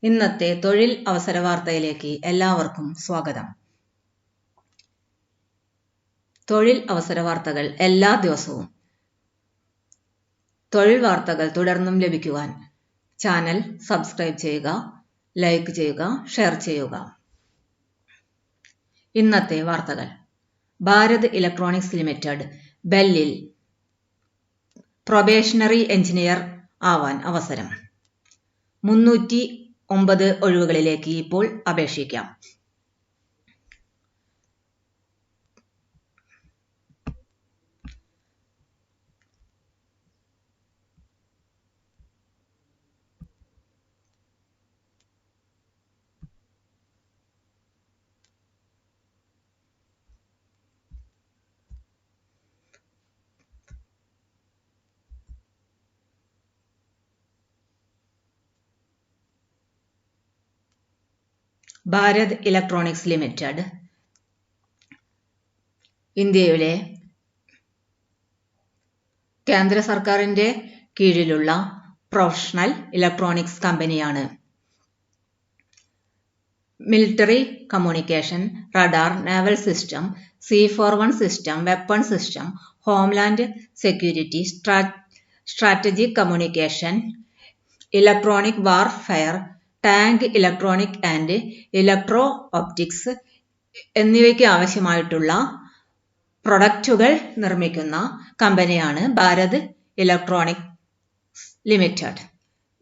ഇന്നത്തെ തൊഴിൽ അവസര വാർത്തയിലേക്ക് എല്ലാവർക്കും സ്വാഗതം. തൊഴിൽ അവസര വാർത്തകൾ എല്ലാ ദിവസവും തൊഴിൽ വാർത്തകൾ തുടർന്നും ലഭിക്കുവാൻ ചാനൽ സബ്സ്ക്രൈബ് ചെയ്യുക, ലൈക്ക് ചെയ്യുക, ഷെയർ ചെയ്യുക. ഇന്നത്തെ വാർത്തകൾ: ഭാരത് ഇലക്ട്രോണിക്സ് ലിമിറ്റഡ് ബെല്ലിൽ പ്രൊബേഷണറി എഞ്ചിനീയർ ആവാൻ അവസരം. 309 ഒഴിവുകളിലേക്ക് ഇപ്പോൾ അപേക്ഷിക്കാം. ഭാരത് ഇലക്ട്രോണിക്സ് ലിമിറ്റഡ് ഇന്ത്യയിലെ കേന്ദ്ര സർക്കാരിന്റെ കീഴിലുള്ള പ്രൊഫഷണൽ ഇലക്ട്രോണിക്സ് കമ്പനിയാണ്. Military communication, radar, naval system, C41 system, weapon system, homeland security, strategic communication, electronic warfare, tank, electronic and electro optics എന്നിവയ്ക്ക് ആവശ്യമായിട്ടുള്ള പ്രൊഡക്റ്റുകൾ നിർമ്മിക്കുന്ന കമ്പനിയാണ് ഭാരത് ഇലക്ട്രോണിക്സ് ലിമിറ്റഡ്,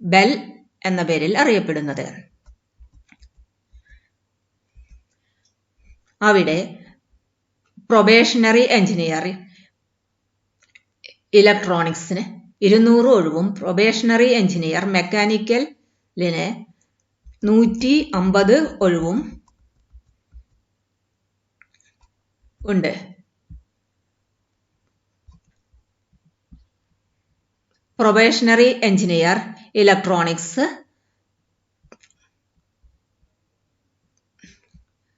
ബെൽ എന്ന പേരിൽ അറിയപ്പെടുന്നത്. അവിടെ പ്രൊബേഷണറി എഞ്ചിനീയർ ഇലക്ട്രോണിക്സിന് 200 ഒഴിവും പ്രൊബേഷണറി എഞ്ചിനീയർ മെക്കാനിക്കലിന് 150 ഒഴിവും ഉണ്ട്. Probationary engineer electronics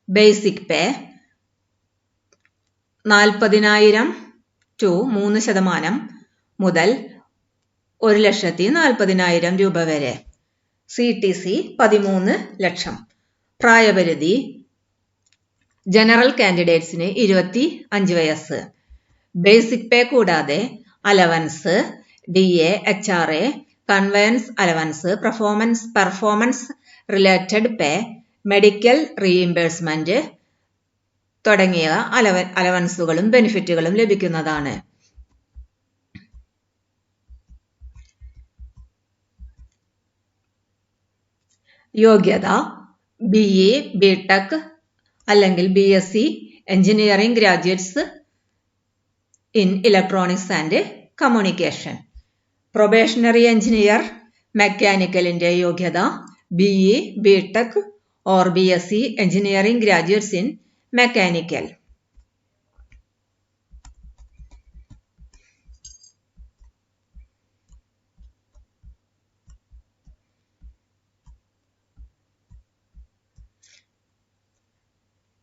basic pay 40,000 to 3% മുതൽ 1,40,000 രൂപ വരെ. CTC 13 ലക്ഷം. പ്രായപരിധി ജനറൽ കാൻഡിഡേറ്റ്സിന് 25 വയസ്സ്. ബേസിക് പേ കൂടാതെ allowance, DA, HRA, conveyance allowance, performance related pay, medical reimbursement തുടങ്ങിയ അലവൻസുകളും ബെനിഫിറ്റുകളും ലഭിക്കുന്നതാണ്. യോഗ്യത: BE, BTech അല്ലെങ്കിൽ BSc engineering graduates in electronics and communication. Probationary engineer മെക്കാനിക്കലിന്റെ യോഗ്യത BE, BTech or BSc engineering graduates in mechanical.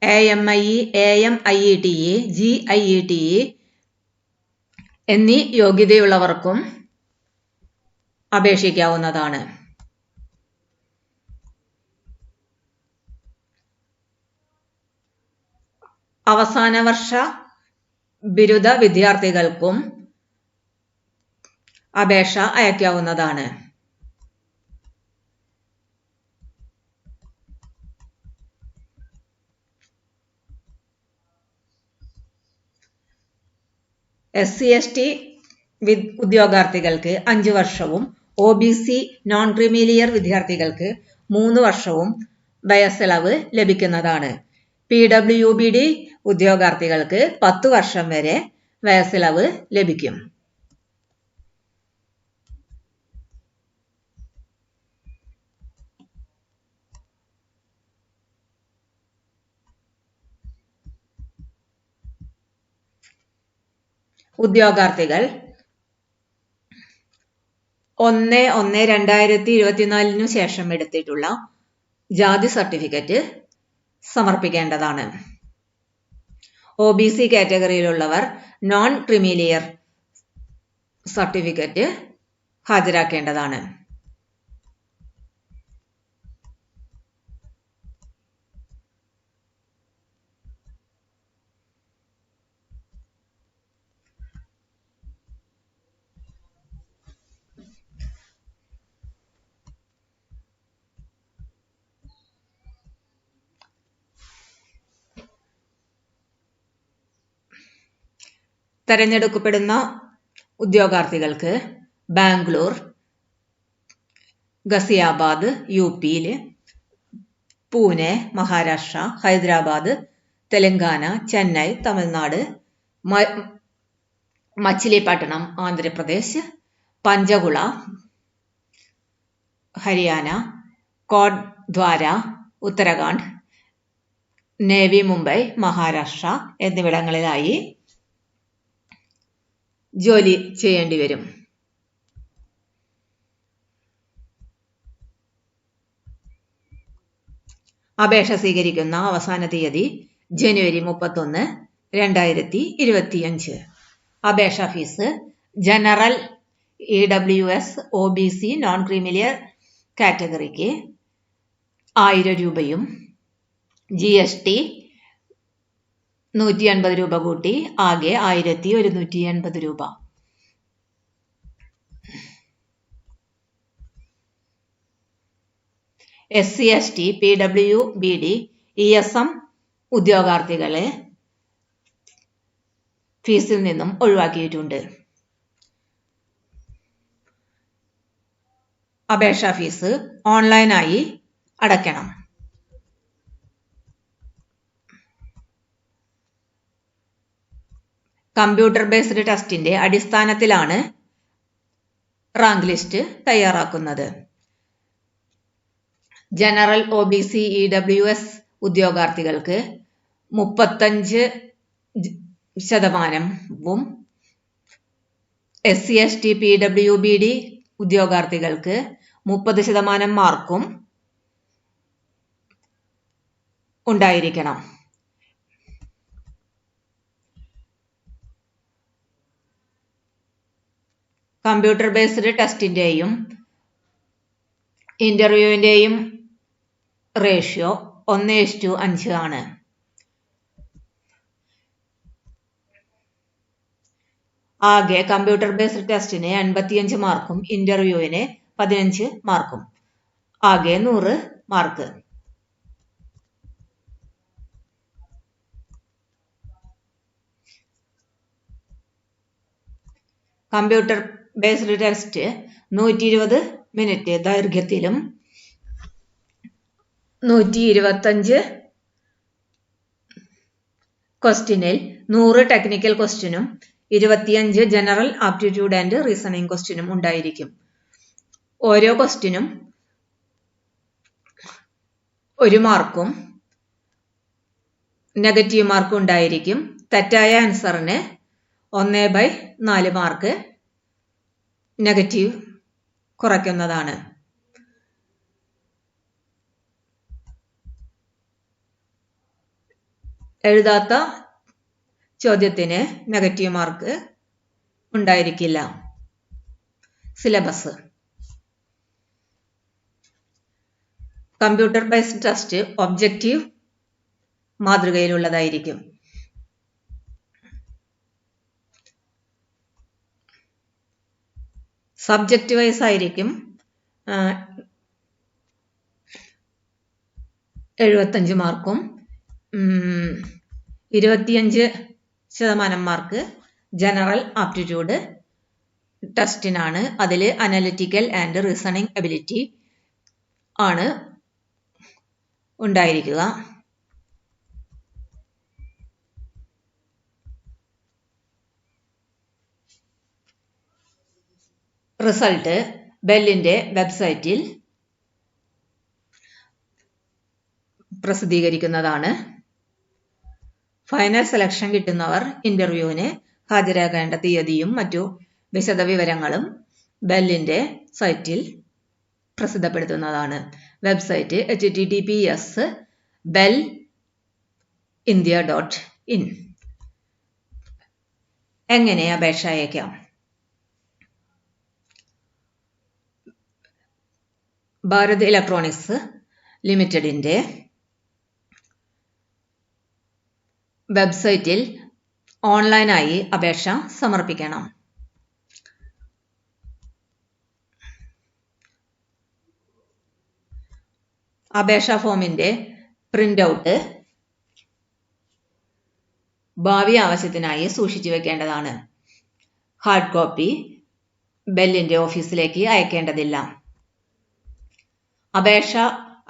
AMIE, AMIETE, GIETE എന്നീ യോഗ്യതയുള്ളവർക്കും അപേക്ഷിക്കാവുന്നതാണ്. അവസാന വർഷ ബിരുദ വിദ്യാർത്ഥികൾക്കും അപേക്ഷ അയക്കാവുന്നതാണ്. SC/ST ഉദ്യോഗാർത്ഥികൾക്ക് 5 വർഷവും OBC നോൺ ക്രീമിലിയർ വിദ്യാർത്ഥികൾക്ക് 3 വർഷവും വയസ്സിളവ് ലഭിക്കുന്നതാണ്. PWBD ഉദ്യോഗാർത്ഥികൾക്ക് 10 വർഷം വരെ വയസ്സിളവ് ലഭിക്കും. ഉദ്യോഗാർത്ഥികൾ 1/1/2024 ശേഷം എടുത്തിട്ടുള്ള ജാതി സർട്ടിഫിക്കറ്റ് സമർപ്പിക്കേണ്ടതാണ്. OBC കാറ്റഗറിയിലുള്ളവർ നോൺ ക്രീമിലിയർ സർട്ടിഫിക്കറ്റ് ഹാജരാക്കേണ്ടതാണ്. തെരഞ്ഞെടുക്കപ്പെടുന്ന ഉദ്യോഗാർത്ഥികൾക്ക് ബാംഗ്ലൂർ, ഗസിയാബാദ് UP, പൂനെ മഹാരാഷ്ട്ര, ഹൈദരാബാദ് തെലങ്കാന, ചെന്നൈ തമിഴ്നാട്, മച്ചിലിപട്ടണം ആന്ധ്രാപ്രദേശ്, പഞ്ചകുള ഹരിയാന, കോട്ട്ദ്വാര ഉത്തരാഖണ്ഡ്, നേവി മുംബൈ മഹാരാഷ്ട്ര എന്നിവിടങ്ങളിലായി ജോലി ചെയ്യേണ്ടി വരും. അപേക്ഷ സ്വീകരിക്കുന്ന അവസാന തീയതി ജനുവരി 31, 2025. അപേക്ഷാ fees general EWS OBC non creamy layer കാറ്റഗറിക്ക് 1000 രൂപയും GST 180 രൂപ കൂട്ടി ആകെ 1180 രൂപ. SC ST PWBD ESM ഉദ്യോഗാർത്ഥികളെ ഫീസിൽ നിന്നും ഒഴിവാക്കിയിട്ടുണ്ട്. അപേക്ഷാ ഫീസ് ഓൺലൈനായി അടയ്ക്കണം. കമ്പ്യൂട്ടർ ബേസ്ഡ് ടെസ്റ്റിന്റെ അടിസ്ഥാനത്തിലാണ് റാങ്ക് ലിസ്റ്റ് തയ്യാറാക്കുന്നത്. ജനറൽ OBC EWS ഉദ്യോഗാർത്ഥികൾക്ക് 35%, SC ST PWBD ഉദ്യോഗാർത്ഥികൾക്ക് 30% മാർക്കും ഉണ്ടായിരിക്കണം. കമ്പ്യൂട്ടർ ബേസ്ഡ് ടെസ്റ്റിന്റെയും ഇന്റർവ്യൂവിന്റെയും റേഷ്യോ 1:5 ആണ്. ആകെ കമ്പ്യൂട്ടർ ബേസ്ഡ് ടെസ്റ്റിന് 85 മാർക്കും ഇന്റർവ്യൂവിന് 15 മാർക്കും, ആകെ 100 mark. Computer based test 120 minute ദൈർഘ്യത്തിലും 125 ക്വസ്റ്റ്യനിൽ 100 ടെക്നിക്കൽ ക്വസ്റ്റ്യനും 25 ജനറൽ ആപ്റ്റിറ്റ്യൂഡ് ആൻഡ് റീസണിംഗ് ക്വസ്റ്റ്യനും ഉണ്ടായിരിക്കും. ഓരോ ക്വസ്റ്റ്യനും 1 മാർക്കും നെഗറ്റീവ് മാർക്കും ഉണ്ടായിരിക്കും. തെറ്റായ ആൻസറിന് 1/4 മാർക്ക് നെഗറ്റീവ് കുറയ്ക്കുന്നതാണ്. എഴുതാത്ത ചോദ്യത്തിന് നെഗറ്റീവ് മാർക്ക് ഉണ്ടായിരിക്കില്ല. Syllabus computer based test objective മാതൃകയിലുള്ളതായിരിക്കും. സബ്ജക്റ്റ് വൈസ് ആയിരിക്കും. 75 മാർക്കും 25% മാർക്ക് ജനറൽ ആപ്റ്റിറ്റ്യൂഡ് ടെസ്റ്റിനാണ്. അതിൽ അനലിറ്റിക്കൽ ആൻഡ് റീസണിംഗ് എബിലിറ്റി ആണ് ഉണ്ടായിരിക്കുക. റിസൾട്ട് ബെല്ലിന്റെ വെബ്സൈറ്റിൽ പ്രസിദ്ധീകരിക്കുന്നതാണ്. ഫൈനൽ സെലക്ഷൻ കിട്ടുന്നവർ ഇന്റർവ്യൂവിന് ഹാജരാകേണ്ട തീയതിയും മറ്റു വിശദവിവരങ്ങളും ബെല്ലിന്റെ സൈറ്റിൽ പ്രസിദ്ധപ്പെടുത്തുന്നതാണ്. Website https://bellindia.in. എങ്ങനെ അപേക്ഷ അയക്കാം? ഭാരത് ഇലക്ട്രോണിക്സ് ലിമിറ്റഡിന്റെ വെബ്സൈറ്റിൽ ഓൺലൈനായി അപേക്ഷ സമർപ്പിക്കണം. അപേക്ഷാ ഫോമിന്റെ പ്രിന്റ് ഔട്ട് ഭാവി ആവശ്യത്തിനായി സൂക്ഷിച്ചു വെക്കേണ്ടതാണ്. ഹാർഡ് കോപ്പി ബെല്ലിന്റെ ഓഫീസിലേക്ക് അയക്കേണ്ടതില്ല. അപേക്ഷ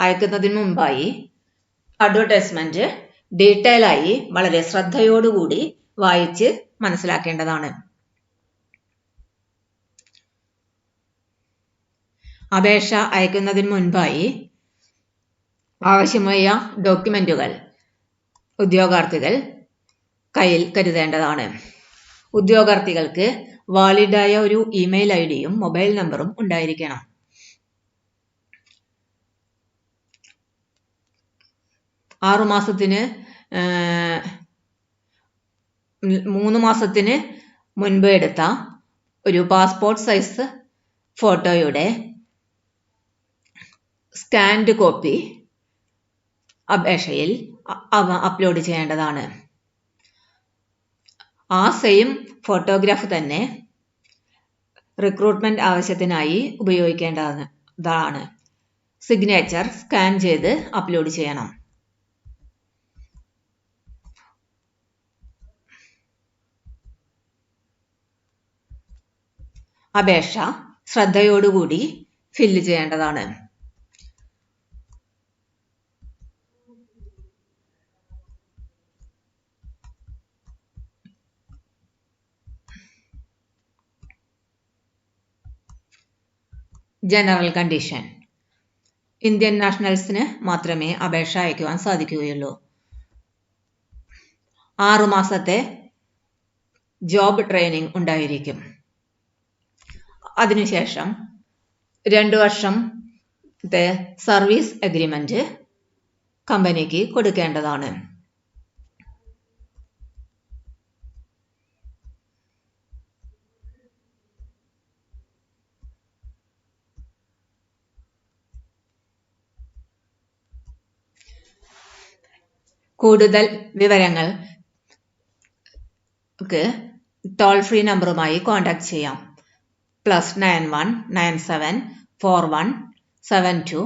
അയക്കുന്നതിന് മുമ്പായി അഡ്വർടൈസ്മെന്റ് ഡീറ്റെയിൽ ആയി വളരെ ശ്രദ്ധയോടുകൂടി വായിച്ച് മനസ്സിലാക്കേണ്ടതാണ്. അപേക്ഷ അയക്കുന്നതിന് മുൻപായി ആവശ്യമായ ഡോക്യുമെന്റുകൾ ഉദ്യോഗാർത്ഥികൾ കയ്യിൽ കരുതേണ്ടതാണ്. ഉദ്യോഗാർത്ഥികൾക്ക് വാലിഡായ ഒരു ഇമെയിൽ ഐഡിയും മൊബൈൽ നമ്പറും ഉണ്ടായിരിക്കണം. മൂന്ന് മാസത്തിന് മുൻപ് എടുത്ത ഒരു പാസ്പോർട്ട് സൈസ് ഫോട്ടോയുടെ സ്കാൻഡ് കോപ്പി അപേക്ഷയിൽ അപ്ലോഡ് ചെയ്യേണ്ടതാണ്. ആ സെയിം ഫോട്ടോഗ്രാഫ് തന്നെ റിക്രൂട്ട്മെന്റ് ആവശ്യത്തിനായി ഉപയോഗിക്കേണ്ടതാണ്. സിഗ്നേച്ചർ സ്കാൻ ചെയ്ത് അപ്ലോഡ് ചെയ്യണം. അപേക്ഷ ശ്രദ്ധയോടുകൂടി ഫില്ല് ചെയ്യേണ്ടതാണ്. ജനറൽ കണ്ടീഷൻ: ഇന്ത്യൻ നാഷണൽസിന് മാത്രമേ അപേക്ഷ അയക്കുവാൻ സാധിക്കുകയുള്ളൂ. 6 മാസത്തെ ജോബ് ട്രെയിനിങ് ഉണ്ടായിരിക്കും. അതിനുശേഷം 2 വർഷത്തെ സർവീസ് അഗ്രിമെന്റ് കമ്പനിക്ക് കൊടുക്കേണ്ടതാണ്. കൂടുതൽ വിവരങ്ങൾക്ക് ടോൾ ഫ്രീ നമ്പറുമായി കോൺടാക്ട് ചെയ്യാം. +91 97 41 72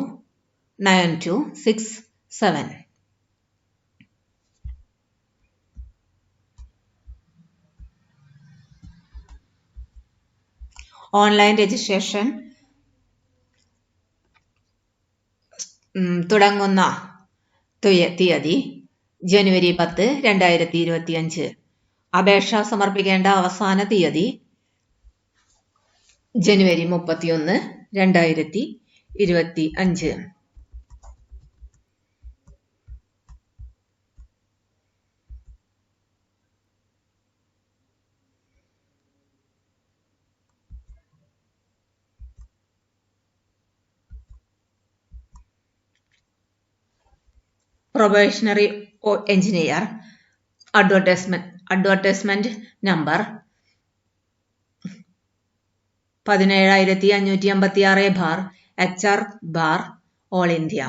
9267. ഓൺലൈൻ രജിസ്ട്രേഷൻ തുടങ്ങുന്ന തീയതി ജനുവരി 10, 2025. അപേക്ഷ സമർപ്പിക്കേണ്ട അവസാന തീയതി ജനുവരി 31, 2025. Probationary engineer advertisement number 17556/HR/ all India.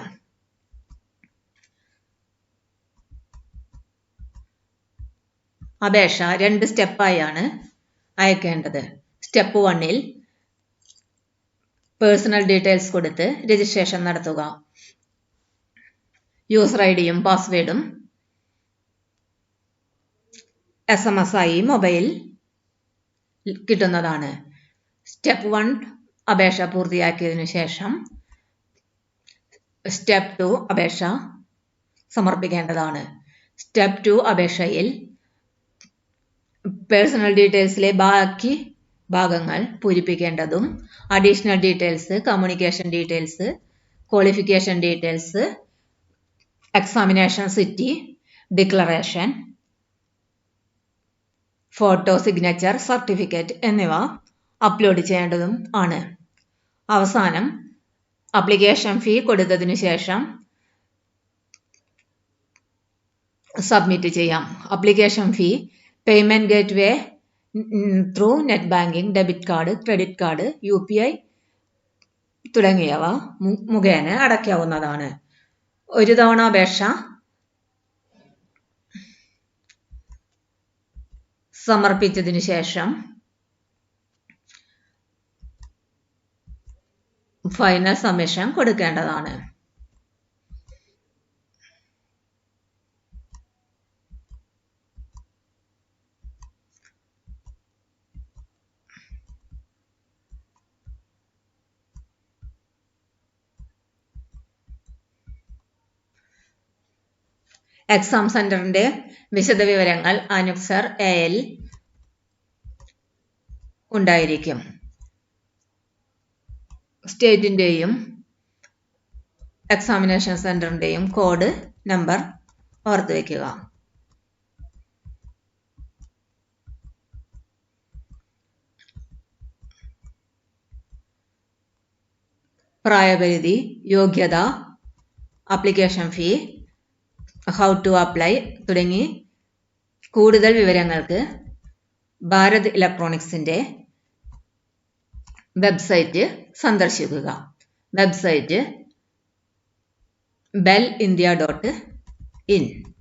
അപേക്ഷ 2 സ്റ്റെപ്പായാണ് അയക്കേണ്ടത്. സ്റ്റെപ്പ് 1-ൽ പേഴ്സണൽ ഡീറ്റെയിൽസ് കൊടുത്ത് രജിസ്ട്രേഷൻ നടത്തുക. യൂസർ ഐഡിയും പാസ്വേഡും SMS ആയി മൊബൈൽ കിട്ടുന്നതാണ്. സ്റ്റെപ്പ് 1 അപേക്ഷ പൂർത്തിയാക്കിയതിനു ശേഷം സ്റ്റെപ്പ് 2 അപേക്ഷ സമർപ്പിക്കേണ്ടതാണ്. സ്റ്റെപ്പ് 2 അപേക്ഷയിൽ പേഴ്സണൽ ഡീറ്റെയിൽസിലെ ബാക്കി ഭാഗങ്ങൾ പൂരിപ്പിക്കേണ്ടതും additional details, communication details, qualification details, examination city, declaration, photo, signature, certificate എന്നിവ അപ്ലോഡ് ചെയ്യേണ്ടതും ആണ്. അവസാനം ആപ്ലിക്കേഷൻ ഫീ കൊടുത്തതിനു ശേഷം സബ്മിറ്റ് ചെയ്യാം. Application fee payment gateway through net banking, debit card, credit card, UPI തുടങ്ങിയവ മുഖേന അടയ്ക്കാവുന്നതാണ്. ഒരു തവണ അപേക്ഷ സമർപ്പിച്ചതിനു ശേഷം ഫൈനൽ സബ്മിഷൻ കൊടുക്കേണ്ടതാണ്. എക്സാം സെന്ററിന്റെ വിശദവിവരങ്ങൾ അനക്സർ AL ഉണ്ടായിരിക്കും. സ്റ്റേറ്റിന്റെയും എക്സാമിനേഷൻ സെന്ററിന്റെയും കോഡ് നമ്പർ ഓർത്തു വയ്ക്കുക. പ്രായപരിധി, യോഗ്യത, application fee, how to apply തുടങ്ങി കൂടുതൽ വിവരങ്ങൾക്ക് ഭാരത് ഇലക്ട്രോണിക്സിന്റെ വെബ്സൈറ്റ് സന്ദർശിക്കുക. Website belindia.in